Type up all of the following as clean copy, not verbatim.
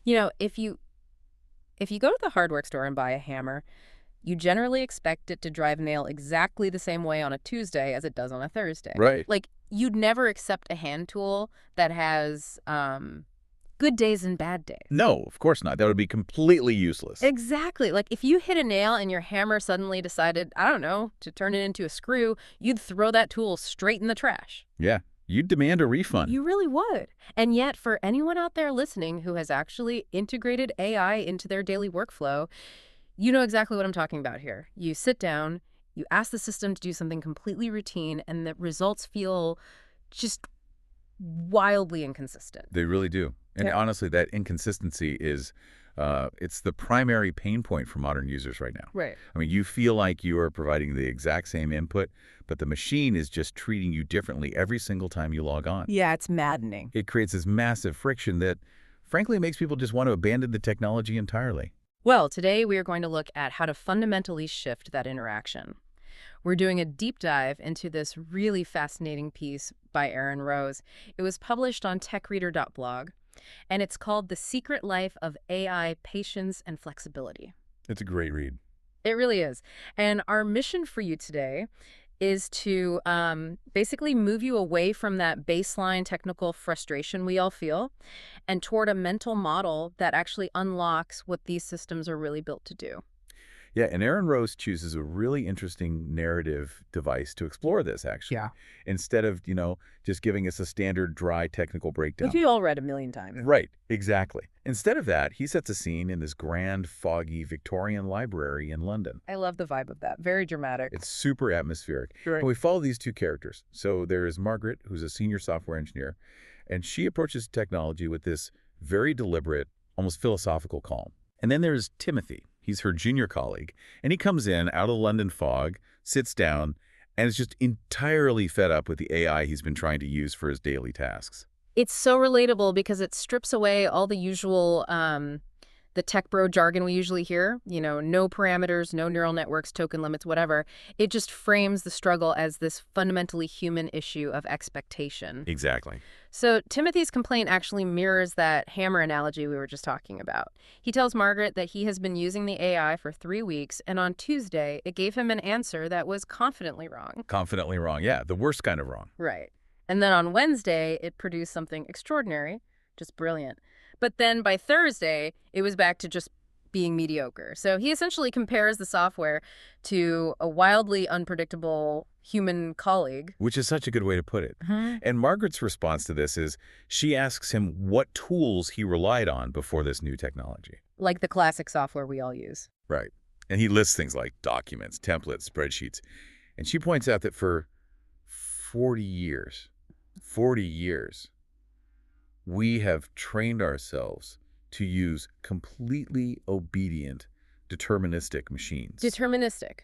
If you go to the hardware store and buy a hammer, you generally expect it to drive a nail exactly the same way on a Tuesday as it does on a Thursday. Right. Like, you'd never accept a hand tool that has good days and bad days. No, of course not. That would be completely useless. Exactly. Like, if you hit a nail and your hammer suddenly decided, I don't know, to turn it into a screw, you'd throw that tool straight in the trash. Yeah. You'd demand a refund. You really would. And yet, for anyone out there listening who has actually integrated AI into their daily workflow, you know exactly what I'm talking about here. You sit down, you ask the system to do something completely routine, and the results feel just wildly inconsistent. They really do. And honestly, that inconsistency is, it's the primary pain point for modern users right now. Right. I mean, you feel like you are providing the exact same input, but the machine is just treating you differently every single time you log on. Yeah, it's maddening. It creates this massive friction that, frankly, makes people just want to abandon the technology entirely. Well, today we are going to look at how to fundamentally shift that interaction. We're doing a deep dive into this really fascinating piece by Aaron Rose. It was published on tech-reader.blog, and it's called The Secret Life of AI Patience and Flexibility. It's a great read. It really is. And our mission for you today is to basically move you away from that baseline technical frustration we all feel and toward a mental model that actually unlocks what these systems are really built to do. Yeah, and Aaron Rose chooses a really interesting narrative device to explore this, actually. Yeah. Instead of, just giving us a standard dry technical breakdown. Which you all read a million times. Right, exactly. Instead of that, he sets a scene in this grand, foggy Victorian library in London. I love the vibe of that. Very dramatic. It's super atmospheric. Right. And we follow these two characters. So there is Margaret, who's a senior software engineer, and she approaches technology with this very deliberate, almost philosophical calm. And then there's Timothy. He's her junior colleague, and he comes in out of the London fog, sits down, and is just entirely fed up with the AI he's been trying to use for his daily tasks. It's so relatable because it strips away all the usual, the tech bro jargon we usually hear, no parameters, no neural networks, token limits, whatever. It just frames the struggle as this fundamentally human issue of expectation. Exactly. So Timothy's complaint actually mirrors that hammer analogy we were just talking about. He tells Margaret that he has been using the AI for 3 weeks, and on Tuesday, it gave him an answer that was confidently wrong. Confidently wrong. Yeah, the worst kind of wrong. Right. And then on Wednesday, it produced something extraordinary, just brilliant. But then by Thursday, it was back to just being mediocre. So he essentially compares the software to a wildly unpredictable human colleague. Which is such a good way to put it. Mm-hmm. And Margaret's response to this is she asks him what tools he relied on before this new technology. Like the classic software we all use. Right. And he lists things like documents, templates, spreadsheets. And she points out that for 40 years, we have trained ourselves to use completely obedient, deterministic machines. Deterministic,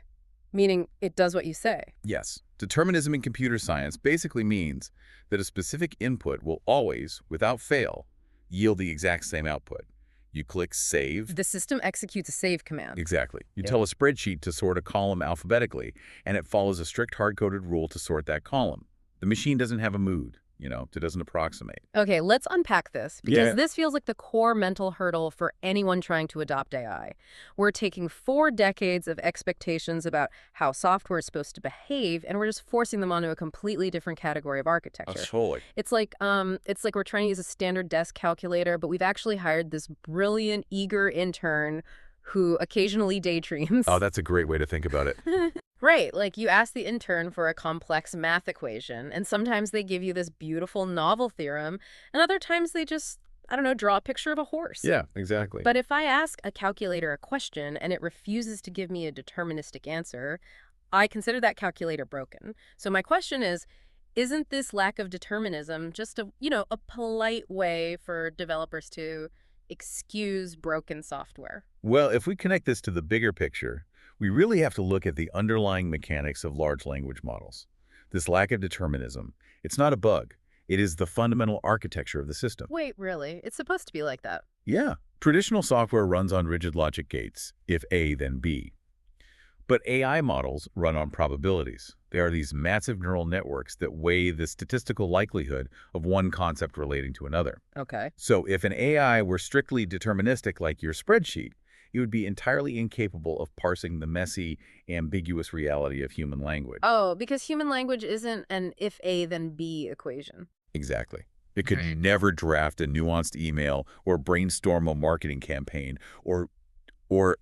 meaning it does what you say. Yes. Determinism in computer science basically means that a specific input will always, without fail, yield the exact same output. You click Save. The system executes a save command. Exactly. You tell a spreadsheet to sort a column alphabetically, and it follows a strict hard-coded rule to sort that column. The machine doesn't have a mood. It doesn't approximate. Okay, let's unpack this, because Yeah. this feels like the core mental hurdle for anyone trying to adopt AI. We're taking 4 decades of expectations about how software is supposed to behave, and we're just forcing them onto a completely different category of architecture. Totally. It's like we're trying to use a standard desk calculator, but we've actually hired this brilliant, eager intern who occasionally daydreams. Oh, that's a great way to think about it. Right, like you ask the intern for a complex math equation, and sometimes they give you this beautiful novel theorem, and other times they just, draw a picture of a horse. Yeah, exactly. But if I ask a calculator a question and it refuses to give me a deterministic answer, I consider that calculator broken. So my question is, isn't this lack of determinism just a polite way for developers to excuse broken software? Well, if we connect this to the bigger picture, we really have to look at the underlying mechanics of large language models. This lack of determinism, it's not a bug. It is the fundamental architecture of the system. Wait, really? It's supposed to be like that? Yeah. Traditional software runs on rigid logic gates. If A, then B. But AI models run on probabilities. They are these massive neural networks that weigh the statistical likelihood of one concept relating to another. Okay. So if an AI were strictly deterministic like your spreadsheet, it would be entirely incapable of parsing the messy, ambiguous reality of human language. Oh, because human language isn't an if A then B equation. Exactly. It could Right. never draft a nuanced email or brainstorm a marketing campaign or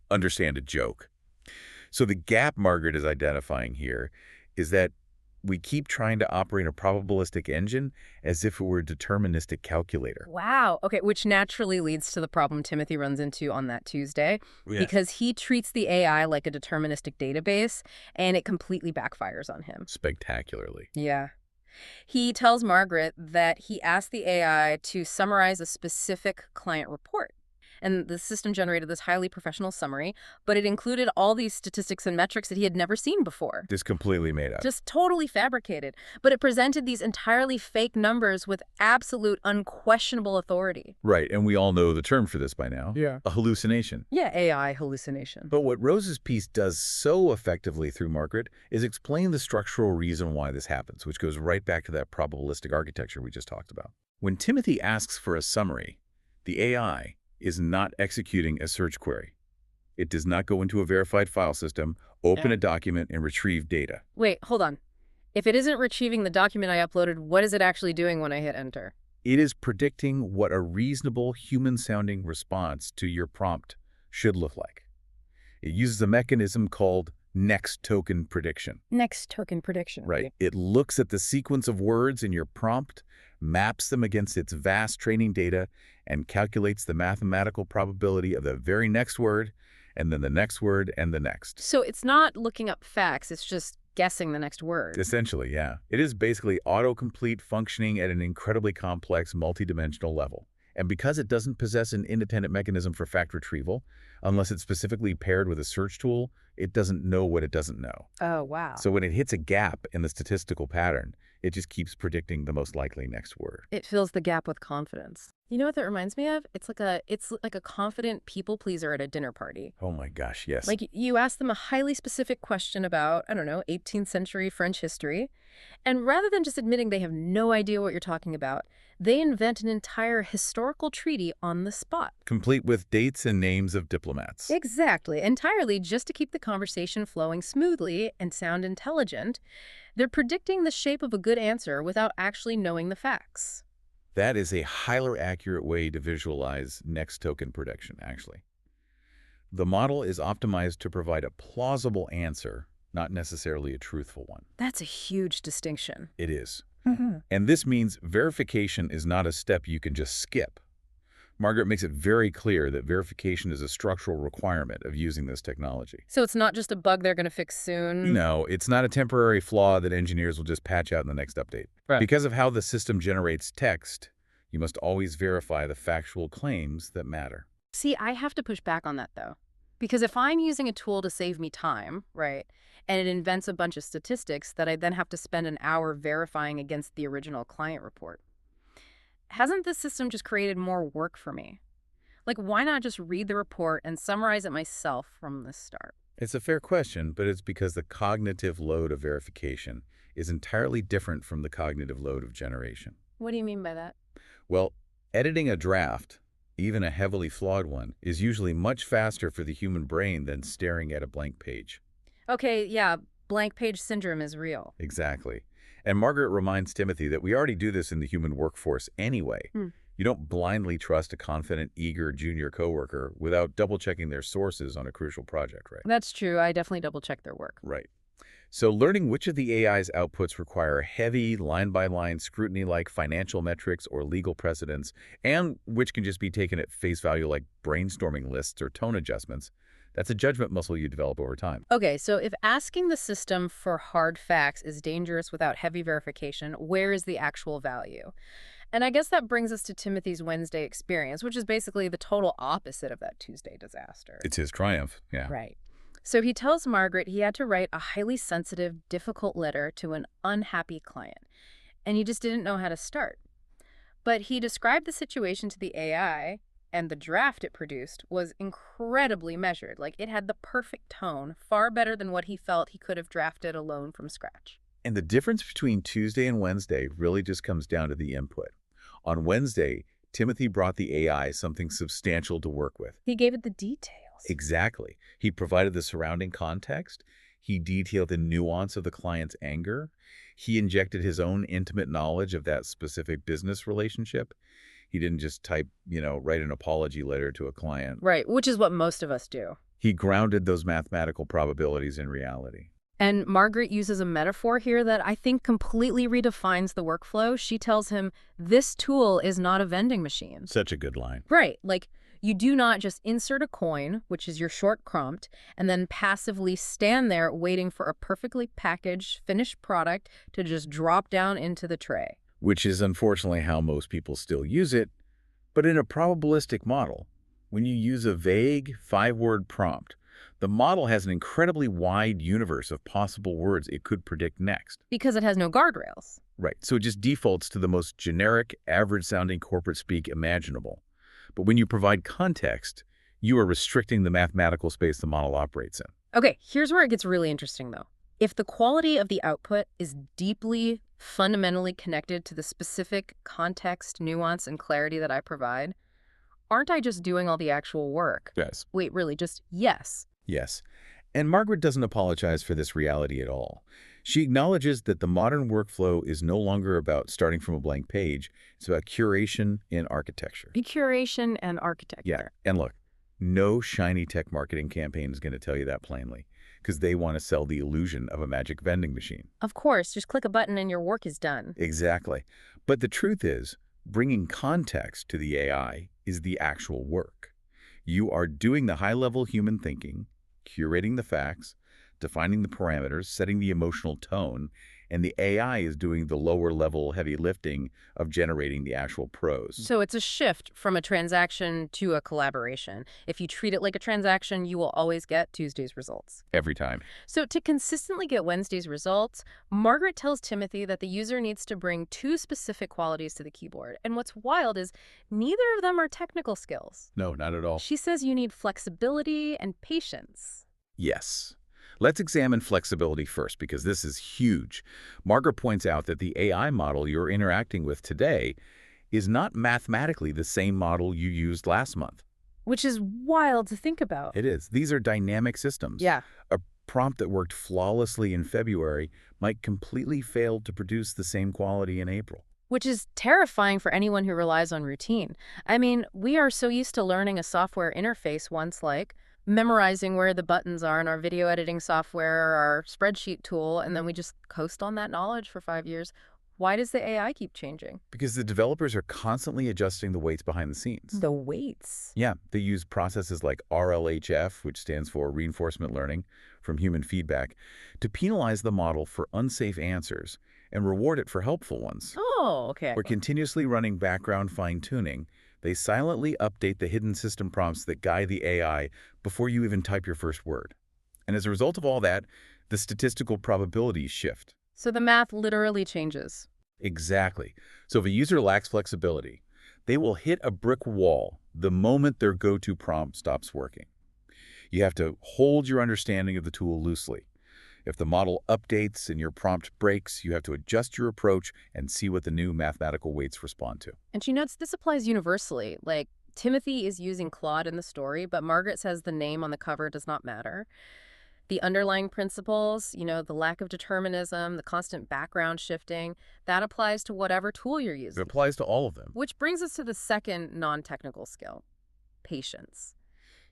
understand a joke. So the gap Margaret is identifying here is that we keep trying to operate a probabilistic engine as if it were a deterministic calculator. Wow. Okay, which naturally leads to the problem Timothy runs into on that Tuesday, Yes. because he treats the AI like a deterministic database, and it completely backfires on him. Spectacularly. Yeah. He tells Margaret that he asked the AI to summarize a specific client report. And the system generated this highly professional summary, but it included all these statistics and metrics that he had never seen before. This completely made up. Just totally fabricated. But it presented these entirely fake numbers with absolute unquestionable authority. Right, and we all know the term for this by now. Yeah. A hallucination. Yeah, AI hallucination. But what Rose's piece does so effectively through Margaret is explain the structural reason why this happens, which goes right back to that probabilistic architecture we just talked about. When Timothy asks for a summary, the AI is not executing a search query. It does not go into a verified file system, open a document, and retrieve data. Wait, hold on. If it isn't retrieving the document I uploaded, what is it actually doing when I hit enter? It is predicting what a reasonable human-sounding response to your prompt should look like. It uses a mechanism called next token prediction. Next token prediction. Right. It looks at the sequence of words in your prompt, maps them against its vast training data, and calculates the mathematical probability of the very next word, and then the next word, and the next. So it's not looking up facts, it's just guessing the next word. Essentially, yeah. It is basically autocomplete functioning at an incredibly complex multidimensional level. And because it doesn't possess an independent mechanism for fact retrieval, unless it's specifically paired with a search tool, it doesn't know what it doesn't know. Oh, wow. So when it hits a gap in the statistical pattern, it just keeps predicting the most likely next word. It fills the gap with confidence. You know what that reminds me of? It's like a confident people pleaser at a dinner party. Oh my gosh, yes. Like you ask them a highly specific question about, I don't know, 18th century French history, and rather than just admitting they have no idea what you're talking about, they invent an entire historical treaty on the spot. Complete with dates and names of diplomats. Exactly, entirely just to keep the conversation flowing smoothly and sound intelligent. They're predicting the shape of a good answer without actually knowing the facts. That is a highly accurate way to visualize next token prediction, actually. The model is optimized to provide a plausible answer, not necessarily a truthful one. That's a huge distinction. It is. And this means verification is not a step you can just skip. Margaret makes it very clear that verification is a structural requirement of using this technology. So it's not just a bug they're going to fix soon? No, it's not a temporary flaw that engineers will just patch out in the next update. Right. Because of how the system generates text, you must always verify the factual claims that matter. See, I have to push back on that, though. Because if I'm using a tool to save me time, right, and it invents a bunch of statistics that I then have to spend an hour verifying against the original client report, hasn't the system just created more work for me? Like, why not just read the report and summarize it myself from the start? It's a fair question, but it's because the cognitive load of verification is entirely different from the cognitive load of generation. What do you mean by that? Well, editing a draft, even a heavily flawed one, is usually much faster for the human brain than staring at a blank page. Okay, yeah, blank page syndrome is real. Exactly. And Margaret reminds Timothy that we already do this in the human workforce anyway. You don't blindly trust a confident, eager junior coworker without double-checking their sources on a crucial project, right? That's true. I definitely double-check their work. Right. So learning which of the AI's outputs require heavy, line-by-line scrutiny like financial metrics or legal precedents, and which can just be taken at face value like brainstorming lists or tone adjustments, that's a judgment muscle you develop over time. Okay, so if asking the system for hard facts is dangerous without heavy verification, where is the actual value? And I guess that brings us to Timothy's Wednesday experience, which is basically the total opposite of that Tuesday disaster. It's his triumph, yeah. Right. So he tells Margaret he had to write a highly sensitive, difficult letter to an unhappy client, and he just didn't know how to start. But he described the situation to the AI, And the draft it produced was incredibly measured. Like, it had the perfect tone, far better than what he felt he could have drafted alone from scratch. And the difference between Tuesday and Wednesday really just comes down to the input. On Wednesday, Timothy brought the AI something substantial to work with. He gave it the details. Exactly. He provided the surrounding context. He detailed the nuance of the client's anger. He injected his own intimate knowledge of that specific business relationship. He didn't just write an apology letter to a client. Right, which is what most of us do. He grounded those mathematical probabilities in reality. And Margaret uses a metaphor here that I think completely redefines the workflow. She tells him, this tool is not a vending machine. Such a good line. Right, like, you do not just insert a coin, which is your short prompt, and then passively stand there waiting for a perfectly packaged, finished product to just drop down into the tray. Which is unfortunately how most people still use it. But in a probabilistic model, when you use a vague 5-word prompt, the model has an incredibly wide universe of possible words it could predict next. Because it has no guardrails. Right, so it just defaults to the most generic, average-sounding corporate speak imaginable. But when you provide context, you are restricting the mathematical space the model operates in. Okay, here's where it gets really interesting, though. If the quality of the output is deeply, fundamentally connected to the specific context, nuance, and clarity that I provide, aren't I just doing all the actual work? Yes. Wait, really, just yes. Yes. And Margaret doesn't apologize for this reality at all. She acknowledges that the modern workflow is no longer about starting from a blank page. It's about curation and architecture. Curation and architecture. Yeah. And look, no shiny tech marketing campaign is going to tell you that plainly, because they want to sell the illusion of a magic vending machine. Of course, just click a button and your work is done. Exactly. But the truth is, bringing context to the AI is the actual work. You are doing the high-level human thinking, curating the facts, defining the parameters, setting the emotional tone, and the AI is doing the lower-level heavy lifting of generating the actual prose. So it's a shift from a transaction to a collaboration. If you treat it like a transaction, you will always get Tuesday's results. Every time. So to consistently get Wednesday's results, Margaret tells Timothy that the user needs to bring 2 specific qualities to the keyboard. And what's wild is neither of them are technical skills. No, not at all. She says you need flexibility and patience. Yes. Let's examine flexibility first, because this is huge. Margaret points out that the AI model you're interacting with today is not mathematically the same model you used last month. Which is wild to think about. It is. These are dynamic systems. Yeah. A prompt that worked flawlessly in February might completely fail to produce the same quality in April. Which is terrifying for anyone who relies on routine. I mean, we are so used to learning a software interface once, like memorizing where the buttons are in our video editing software or our spreadsheet tool, and then we just coast on that knowledge for 5 years. Why does the AI keep changing? Because the developers are constantly adjusting the weights behind the scenes. The weights? Yeah, they use processes like RLHF, which stands for reinforcement learning from human feedback, to penalize the model for unsafe answers and reward it for helpful ones. Oh, okay. We're continuously running background fine-tuning. They silently update the hidden system prompts that guide the AI before you even type your first word. And as a result of all that, the statistical probabilities shift. So the math literally changes. Exactly. So if a user lacks flexibility, they will hit a brick wall the moment their go-to prompt stops working. You have to hold your understanding of the tool loosely. If the model updates and your prompt breaks, you have to adjust your approach and see what the new mathematical weights respond to. And she notes this applies universally. Like, Timothy is using Claude in the story, but Margaret says the name on the cover does not matter. The underlying principles, the lack of determinism, the constant background shifting, that applies to whatever tool you're using. It applies to all of them. Which brings us to the second non-technical skill, patience.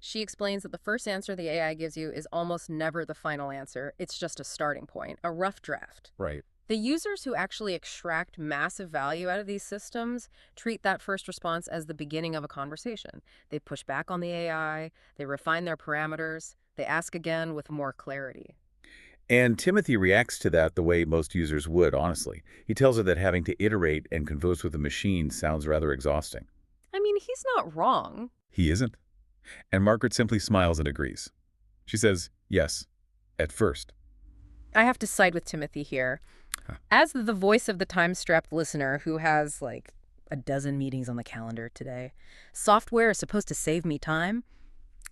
She explains that the first answer the AI gives you is almost never the final answer. It's just a starting point, a rough draft. Right. The users who actually extract massive value out of these systems treat that first response as the beginning of a conversation. They push back on the AI, they refine their parameters, they ask again with more clarity. And Timothy reacts to that the way most users would, honestly. He tells her that having to iterate and converse with a machine sounds rather exhausting. I mean, he's not wrong. He isn't. And Margaret simply smiles and agrees. She says, yes, at first. I have to side with Timothy here. As the voice of the time-strapped listener who has, a dozen meetings on the calendar today. Software is supposed to save me time.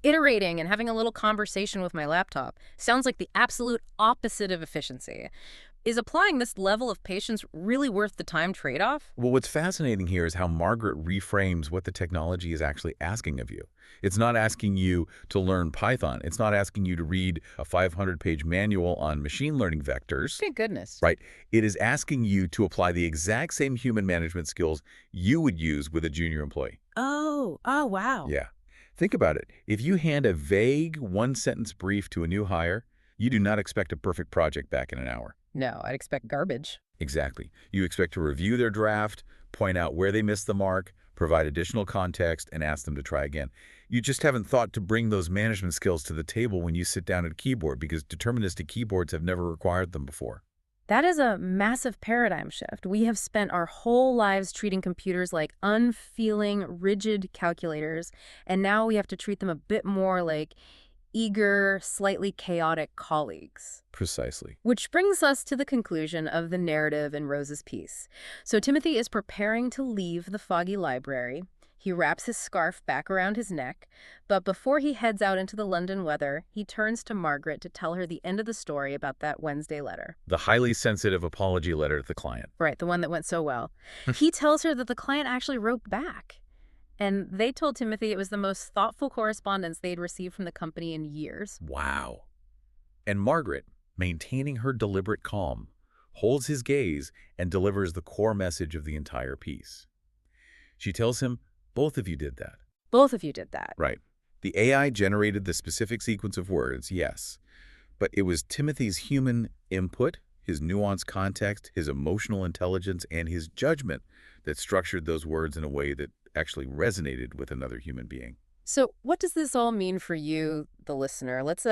Iterating and having a little conversation with my laptop sounds like the absolute opposite of efficiency. Is applying this level of patience really worth the time trade-off? Well, what's fascinating here is how Margaret reframes what the technology is actually asking of you. It's not asking you to learn Python. It's not asking you to read a 500-page manual on machine learning vectors. Thank goodness. Right. It is asking you to apply the exact same human management skills you would use with a junior employee. Oh, wow. Yeah. Think about it. If you hand a vague one-sentence brief to a new hire, you do not expect a perfect project back in an hour. No, I'd expect garbage. Exactly. You expect to review their draft, point out where they missed the mark, provide additional context, and ask them to try again. You just haven't thought to bring those management skills to the table when you sit down at a keyboard because deterministic keyboards have never required them before. That is a massive paradigm shift. We have spent our whole lives treating computers like unfeeling, rigid calculators, and now we have to treat them a bit more like eager, slightly chaotic colleagues. Precisely. Which brings us to the conclusion of the narrative in Rose's piece. So Timothy is preparing to leave the foggy library. He wraps his scarf back around his neck, but before he heads out into the London weather, he turns to Margaret to tell her the end of the story about that Wednesday letter. The highly sensitive apology letter to the client. Right, the one that went so well. He tells her that the client actually wrote back. And they told Timothy it was the most thoughtful correspondence they'd received from the company in years. Wow. And Margaret, maintaining her deliberate calm, holds his gaze and delivers the core message of the entire piece. She tells him, both of you did that. Both of you did that. Right. The AI generated the specific sequence of words, yes. But it was Timothy's human input, his nuanced context, his emotional intelligence, and his judgment that structured those words in a way that actually resonated with another human being. So what does this all mean for you, the listener? Let's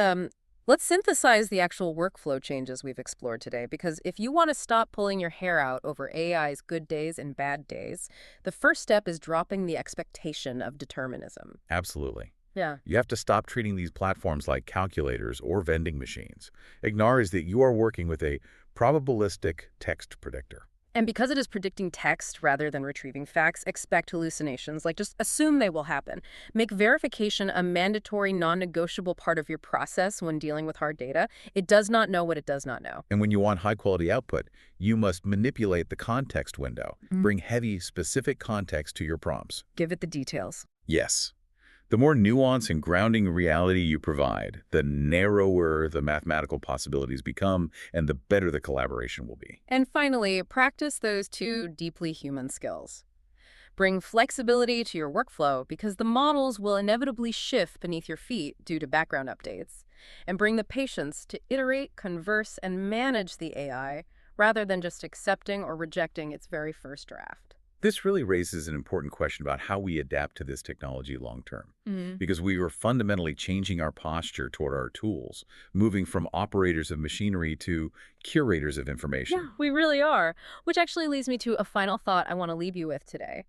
synthesize the actual workflow changes we've explored today, because if you want to stop pulling your hair out over AI's good days and bad days, the first step is dropping the expectation of determinism. Absolutely. Yeah. You have to stop treating these platforms like calculators or vending machines. Acknowledge that you are working with a probabilistic text predictor. And because it is predicting text rather than retrieving facts, expect hallucinations. Like, just assume they will happen. Make verification a mandatory, non-negotiable part of your process when dealing with hard data. It does not know what it does not know. And when you want high-quality output, you must manipulate the context window. Bring heavy, specific context to your prompts. Give it the details. Yes. The more nuance and grounding reality you provide, the narrower the mathematical possibilities become, and the better the collaboration will be. And finally, practice those two deeply human skills. Bring flexibility to your workflow because the models will inevitably shift beneath your feet due to background updates. And bring the patience to iterate, converse, and manage the AI rather than just accepting or rejecting its very first draft. This really raises an important question about how we adapt to this technology long-term, because we are fundamentally changing our posture toward our tools, moving from operators of machinery to curators of information. Yeah, we really are. Which actually leads me to a final thought I want to leave you with today.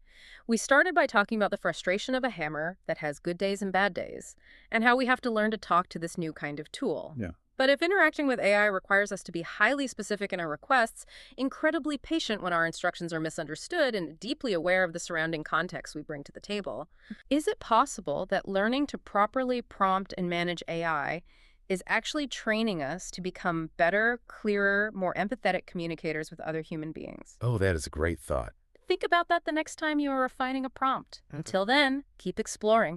We started by talking about the frustration of a hammer that has good days and bad days, and how we have to learn to talk to this new kind of tool. Yeah. But if interacting with AI requires us to be highly specific in our requests, incredibly patient when our instructions are misunderstood, and deeply aware of the surrounding context we bring to the table, is it possible that learning to properly prompt and manage AI is actually training us to become better, clearer, more empathetic communicators with other human beings? Oh, that is a great thought. Think about that the next time you are refining a prompt. Until then, keep exploring.